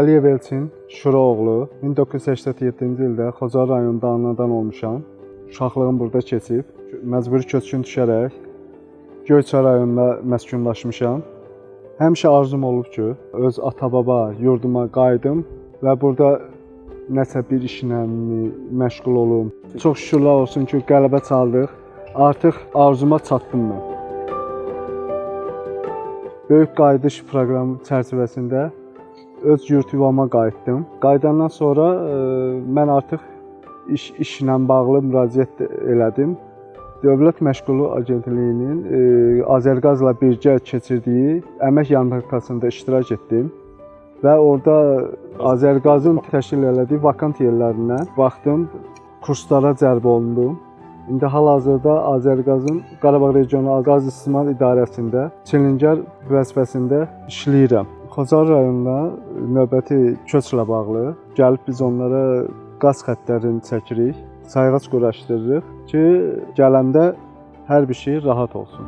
Əliyev Elçin Şura oğlu. 1987-ci ildə Xocalı rayonunda anadan olmuşam. Uşaqlığım burada keçib. Məcburi köçkün düşərək Göyçay rayonunda məskunlaşmışam. Həmişə arzum olub ki, öz ata-baba yurduma qayıdım və burada nəsə bir işlə məşğul olum. Çox şükürlər olsun ki, qələbə çaldıq. Artıq arzuma çatdım mən. Böyük qayıdış proqramı çərçivəsində öz yurt yuvama qayıtdım. Qayıdandan sonra mən artıq işlə bağlı müraciət elədim. Dövlət Məşğulluq Agentliyinin Azərqazla birgə keçirdiyi əmək yarmarkasında iştirak etdim və orada Azərqazın təşkil elədiyi vakant yerlərinə baxdım, kurslara cəlb olundum. İndi hal-hazırda Azərqazın Qarabağ Regional Qaz İstismar İdarəsində çilingər vəzifəsində işləyirəm. Xocalı rayonuna növbəti köçlə bağlı gəlib biz onlara qaz xəttlərini çəkirik, sayğac quraşdırırıq ki, gələndə hər bir şey rahat olsun.